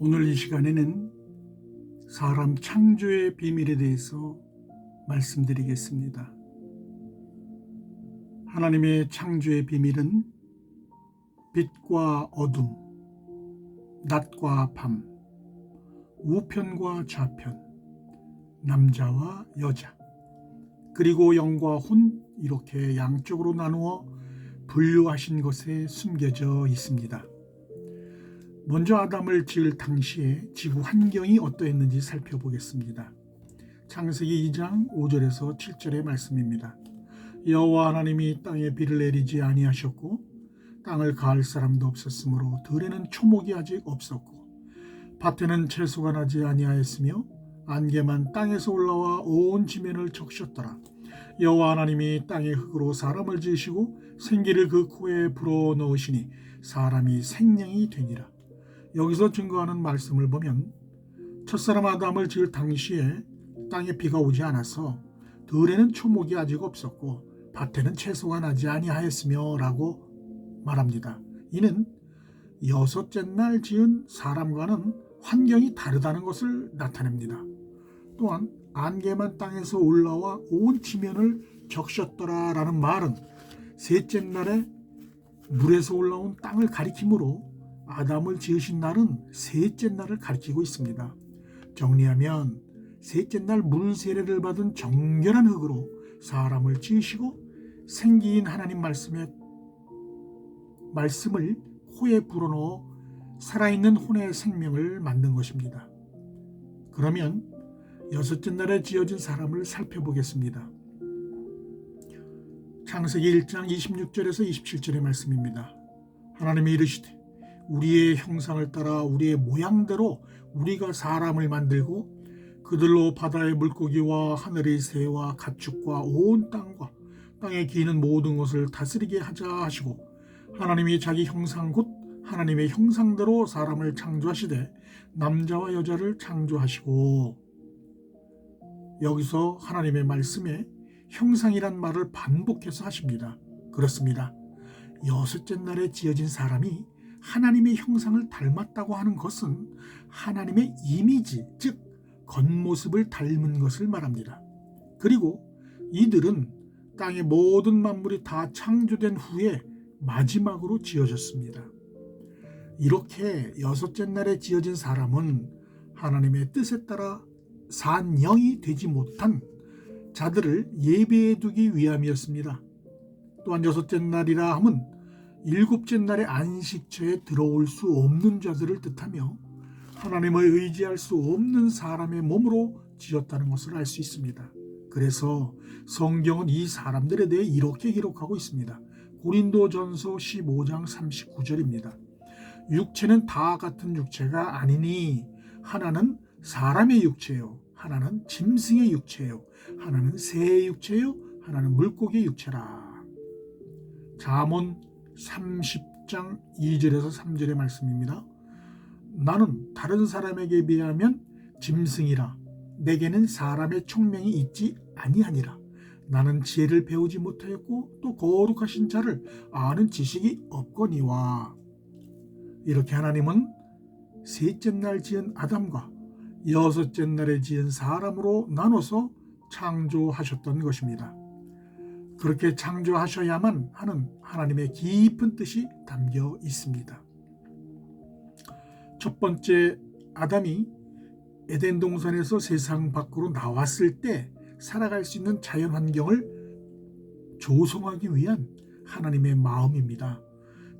오늘 이 시간에는 사람 창조의 비밀에 대해서 말씀드리겠습니다. 하나님의 창조의 비밀은 빛과 어둠, 낮과 밤, 우편과 좌편, 남자와 여자, 그리고 영과 혼, 이렇게 양쪽으로 나누어 분류하신 것에 숨겨져 있습니다. 먼저 아담을 지을 당시에 지구 환경이 어떠했는지 살펴보겠습니다. 창세기 2장 5절에서 7절의 말씀입니다. 여호와 하나님이 땅에 비를 내리지 아니하셨고 땅을 가할 사람도 없었으므로 들에는 초목이 아직 없었고 밭에는 채소가 나지 아니하였으며 안개만 땅에서 올라와 온 지면을 적셨더라. 여호와 하나님이 땅의 흙으로 사람을 지으시고 생기를 그 코에 불어넣으시니 사람이 생명이 되니라. 여기서 증거하는 말씀을 보면 첫사람 아담을 지을 당시에 땅에 비가 오지 않아서 들에는 초목이 아직 없었고 밭에는 채소가 나지 아니하였으며 라고 말합니다. 이는 여섯째 날 지은 사람과는 환경이 다르다는 것을 나타냅니다. 또한 안개만 땅에서 올라와 온 지면을 적셨더라 라는 말은 셋째 날에 물에서 올라온 땅을 가리키므로 아담을 지으신 날은 셋째 날을 가리키고 있습니다. 정리하면 셋째 날 물 세례를 받은 정결한 흙으로 사람을 지으시고 생기인 하나님 말씀을 코에 불어넣어 살아있는 혼의 생명을 만든 것입니다. 그러면 여섯째 날에 지어진 사람을 살펴보겠습니다. 창세기 1장 26절에서 27절의 말씀입니다. 하나님이 이르시되 우리의 형상을 따라 우리의 모양대로 우리가 사람을 만들고 그들로 바다의 물고기와 하늘의 새와 가축과 온 땅과 땅에 기는 모든 것을 다스리게 하자 하시고 하나님이 자기 형상 곧 하나님의 형상대로 사람을 창조하시되 남자와 여자를 창조하시고, 여기서 하나님의 말씀에 형상이란 말을 반복해서 하십니다. 그렇습니다. 여섯째 날에 지어진 사람이 하나님의 형상을 닮았다고 하는 것은 하나님의 이미지, 즉 겉모습을 닮은 것을 말합니다. 그리고 이들은 땅의 모든 만물이 다 창조된 후에 마지막으로 지어졌습니다. 이렇게 여섯째 날에 지어진 사람은 하나님의 뜻에 따라 산 영이 되지 못한 자들을 예배해 두기 위함이었습니다. 또한 여섯째 날이라 함은 일곱째 날의 안식처에 들어올 수 없는 자들을 뜻하며 하나님을 의지할 수 없는 사람의 몸으로 지었다는 것을 알 수 있습니다. 그래서 성경은 이 사람들에 대해 이렇게 기록하고 있습니다. 고린도전서 15장 39절입니다. 육체는 다 같은 육체가 아니니 하나는 사람의 육체요, 하나는 짐승의 육체요, 하나는 새의 육체요, 하나는 물고기의 육체라. 잠언 30장 2절에서 3절의 말씀입니다. 나는 다른 사람에게 비하면 짐승이라. 내게는 사람의 총명이 있지 아니하니라. 나는 지혜를 배우지 못하였고 또 거룩하신 자를 아는 지식이 없거니와. 이렇게 하나님은 셋째 날 지은 아담과 여섯째 날에 지은 사람으로 나눠서 창조하셨던 것입니다. 그렇게 창조하셔야만 하는 하나님의 깊은 뜻이 담겨 있습니다. 첫 번째 아담이 에덴 동산에서 세상 밖으로 나왔을 때 살아갈 수 있는 자연 환경을 조성하기 위한 하나님의 마음입니다.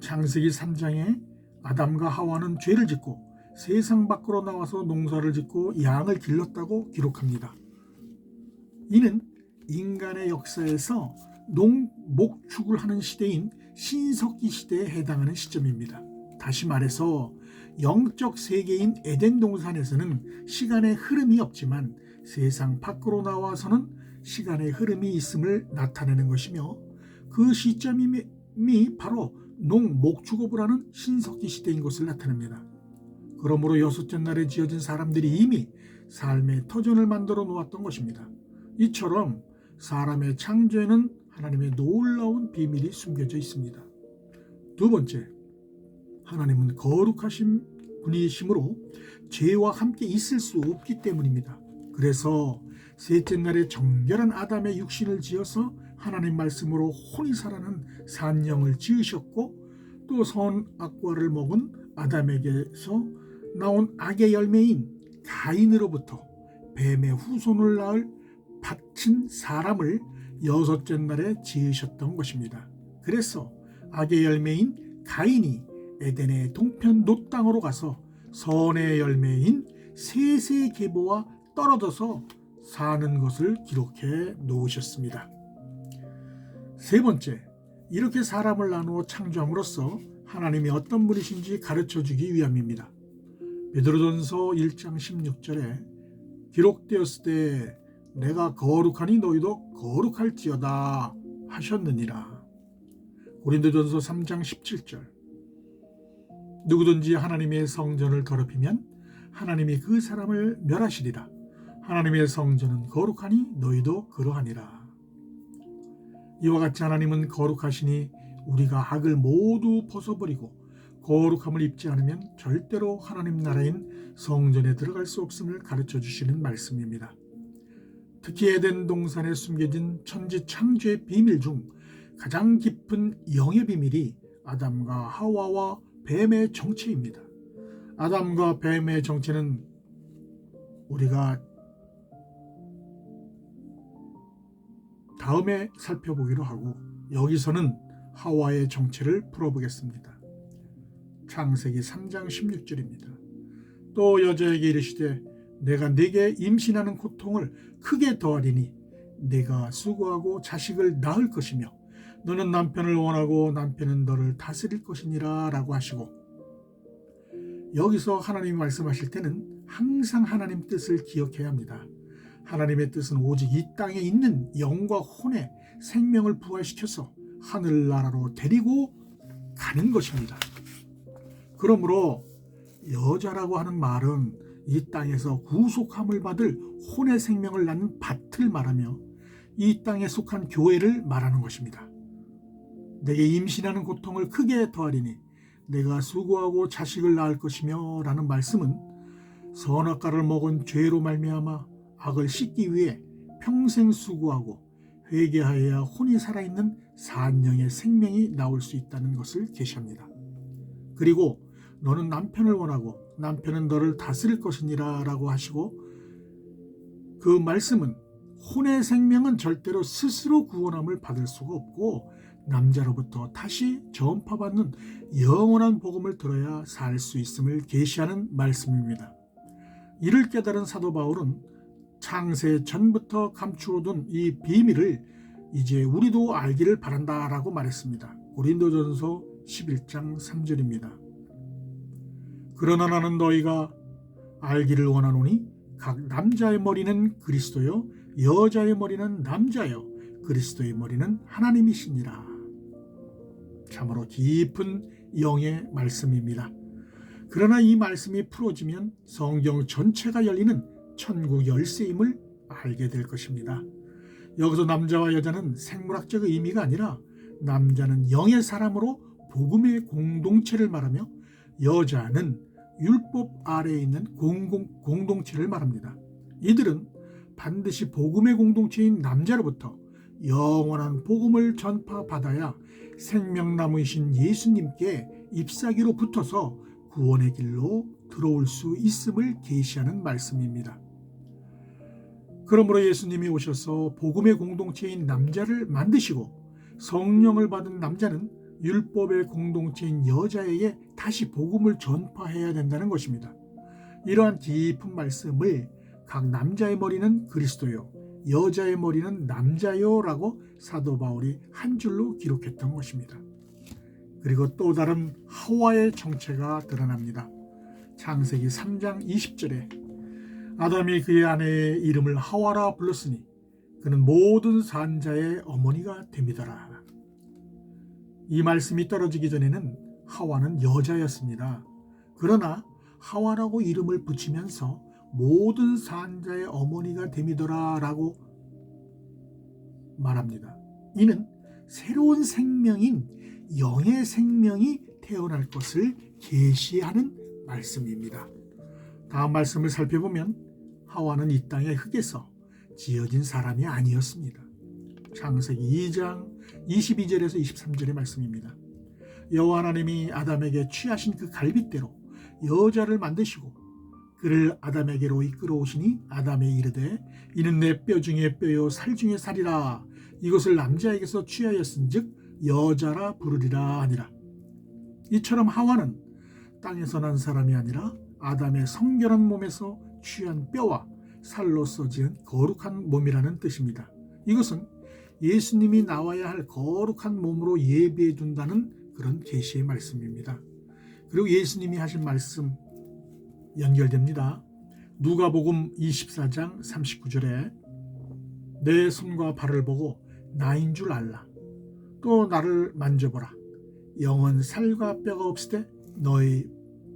창세기 3장에 아담과 하와는 죄를 짓고 세상 밖으로 나와서 농사를 짓고 양을 길렀다고 기록합니다. 이는 인간의 역사에서 농목축을 하는 시대인 신석기 시대에 해당하는 시점입니다. 다시 말해서 영적 세계인 에덴 동산에서는 시간의 흐름이 없지만 세상 밖으로 나와서는 시간의 흐름이 있음을 나타내는 것이며 그 시점이 바로 농목축업을 하는 신석기 시대인 것을 나타냅니다. 그러므로 여섯째 날에 지어진 사람들이 이미 삶의 터전을 만들어 놓았던 것입니다. 이처럼 사람의 창조에는 하나님의 놀라운 비밀이 숨겨져 있습니다. 두 번째, 하나님은 거룩하신 분이시므로 죄와 함께 있을 수 없기 때문입니다. 그래서 셋째 날에 정결한 아담의 육신을 지어서 하나님 말씀으로 혼이 살아난 산 영을 지으셨고, 또 선악과를 먹은 아담에게서 나온 악의 열매인 가인으로부터 뱀의 후손을 낳을 바친 사람을 여섯째 날에 지으셨던 것입니다. 그래서 악의 열매인 가인이 에덴의 동편 놋 땅으로 가서 선의 열매인 셋의 계보와 떨어져서 사는 것을 기록해 놓으셨습니다. 세 번째, 이렇게 사람을 나누어 창조함으로써 하나님이 어떤 분이신지 가르쳐주기 위함입니다. 베드로전서 1장 16절에 기록되었을 때 내가 거룩하니 너희도 거룩할지어다 하셨느니라. 고린도전서 3장 17절, 누구든지 하나님의 성전을 더럽히면 하나님이 그 사람을 멸하시리라. 하나님의 성전은 거룩하니 너희도 그러하니라. 이와 같이 하나님은 거룩하시니 우리가 악을 모두 벗어버리고 거룩함을 입지 않으면 절대로 하나님 나라인 성전에 들어갈 수 없음을 가르쳐 주시는 말씀입니다. 특히 에덴 동산에 숨겨진 천지 창조의 비밀 중 가장 깊은 영의 비밀이 아담과 하와와 뱀의 정체입니다. 아담과 뱀의 정체는 우리가 다음에 살펴보기로 하고, 여기서는 하와의 정체를 풀어보겠습니다. 창세기 3장 16절입니다. 또 여자에게 이르시되 내가 네게 임신하는 고통을 크게 더하리니 네가 수고하고 자식을 낳을 것이며 너는 남편을 원하고 남편은 너를 다스릴 것이니라 라고 하시고, 여기서 하나님이 말씀하실 때는 항상 하나님 뜻을 기억해야 합니다. 하나님의 뜻은 오직 이 땅에 있는 영과 혼의 생명을 부활시켜서 하늘나라로 데리고 가는 것입니다. 그러므로 여자라고 하는 말은 이 땅에서 구속함을 받을 혼의 생명을 낳는 밭을 말하며 이 땅에 속한 교회를 말하는 것입니다. 내게 임신하는 고통을 크게 더하리니 내가 수고하고 자식을 낳을 것이며 라는 말씀은 선악과를 먹은 죄로 말미암아 악을 씻기 위해 평생 수고하고 회개하여야 혼이 살아있는 산영의 생명이 나올 수 있다는 것을 계시합니다. 그리고 너는 남편을 원하고 남편은 너를 다스릴 것이니라 라고 하시고, 그 말씀은 혼의 생명은 절대로 스스로 구원함을 받을 수가 없고 남자로부터 다시 전파받는 영원한 복음을 들어야 살 수 있음을 계시하는 말씀입니다. 이를 깨달은 사도 바울은 창세 전부터 감추어둔 이 비밀을 이제 우리도 알기를 바란다라고 말했습니다. 고린도전서 11장 3절입니다. 그러나 나는 너희가 알기를 원하노니 각 남자의 머리는 그리스도요 여자의 머리는 남자요 그리스도의 머리는 하나님이시니라. 참으로 깊은 영의 말씀입니다. 그러나 이 말씀이 풀어지면 성경 전체가 열리는 천국 열쇠임을 알게 될 것입니다. 여기서 남자와 여자는 생물학적 의미가 아니라 남자는 영의 사람으로 복음의 공동체를 말하며 여자는 율법 아래에 있는 공동체를 말합니다. 이들은 반드시 복음의 공동체인 남자로부터 영원한 복음을 전파받아야 생명나무이신 예수님께 잎사귀로 붙어서 구원의 길로 들어올 수 있음을 계시하는 말씀입니다. 그러므로 예수님이 오셔서 복음의 공동체인 남자를 만드시고 성령을 받은 남자는 율법의 공동체인 여자에게 다시 복음을 전파해야 된다는 것입니다. 이러한 깊은 말씀을 각 남자의 머리는 그리스도요 여자의 머리는 남자요 라고 사도 바울이 한 줄로 기록했던 것입니다. 그리고 또 다른 하와의 정체가 드러납니다. 창세기 3장 20절에 아담이 그의 아내의 이름을 하와라 불렀으니 그는 모든 산자의 어머니가 됨이더라. 이 말씀이 떨어지기 전에는 하와는 여자였습니다. 그러나 하와라고 이름을 붙이면서 모든 산자의 어머니가 됨이더라 라고 말합니다. 이는 새로운 생명인 영의 생명이 태어날 것을 계시하는 말씀입니다. 다음 말씀을 살펴보면 하와는 이 땅의 흙에서 지어진 사람이 아니었습니다. 창세기 2장 22절에서 23절의 말씀입니다. 여호와 하나님이 아담에게 취하신 그 갈빗대로 여자를 만드시고 그를 아담에게로 이끌어 오시니 아담에 이르되 이는 내 뼈 중에 뼈요 살 중에 살이라 이것을 남자에게서 취하였은즉 여자라 부르리라 하니라. 이처럼 하와는 땅에서 난 사람이 아니라 아담의 성결한 몸에서 취한 뼈와 살로서 지은 거룩한 몸이라는 뜻입니다. 이것은 예수님이 나와야 할 거룩한 몸으로 예비해 둔다는 그런 계시의 말씀입니다. 그리고 예수님이 하신 말씀 연결됩니다. 누가복음 24장 39절에 내 손과 발을 보고 나인 줄 알라. 또 나를 만져보라. 영은 살과 뼈가 없으되 너희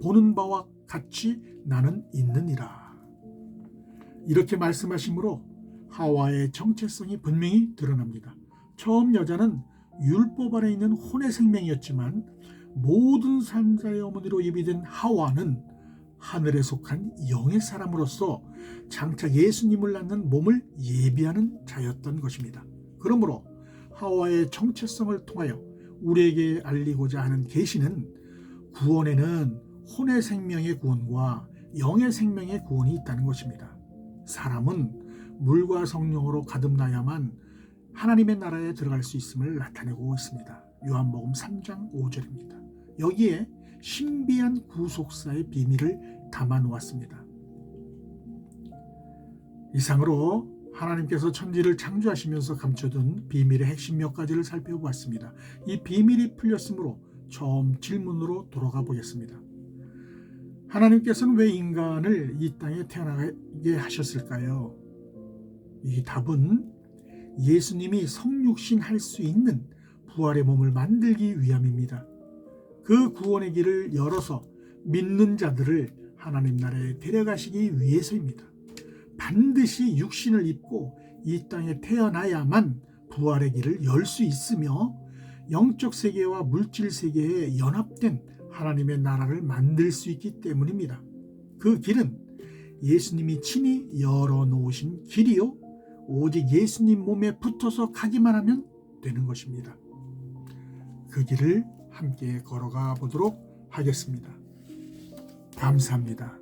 보는 바와 같이 나는 있느니라. 이렇게 말씀하시므로 하와의 정체성이 분명히 드러납니다. 처음 여자는 율법 아래 있는 혼의 생명이었지만 모든 산자의 어머니로 예비된 하와는 하늘에 속한 영의 사람으로서 장차 예수님을 낳는 몸을 예비하는 자였던 것입니다. 그러므로 하와의 정체성을 통하여 우리에게 알리고자 하는 계시는 구원에는 혼의 생명의 구원과 영의 생명의 구원이 있다는 것입니다. 사람은 물과 성령으로 가득나야만 하나님의 나라에 들어갈 수 있음을 나타내고 있습니다. 요한복음 3장 5절입니다. 여기에 신비한 구속사의 비밀을 담아 놓았습니다. 이상으로 하나님께서 천지를 창조하시면서 감춰둔 비밀의 핵심 몇 가지를 살펴보았습니다. 이 비밀이 풀렸으므로 처음 질문으로 돌아가 보겠습니다. 하나님께서는 왜 인간을 이 땅에 태어나게 하셨을까요? 이 답은 예수님이 성육신 할 수 있는 부활의 몸을 만들기 위함입니다. 그 구원의 길을 열어서 믿는 자들을 하나님 나라에 데려가시기 위해서입니다. 반드시 육신을 입고 이 땅에 태어나야만 부활의 길을 열 수 있으며 영적 세계와 물질 세계에 연합된 하나님의 나라를 만들 수 있기 때문입니다. 그 길은 예수님이 친히 열어놓으신 길이요 오직 예수님 몸에 붙어서 가기만 하면 되는 것입니다. 그 길을 함께 걸어가 보도록 하겠습니다. 감사합니다.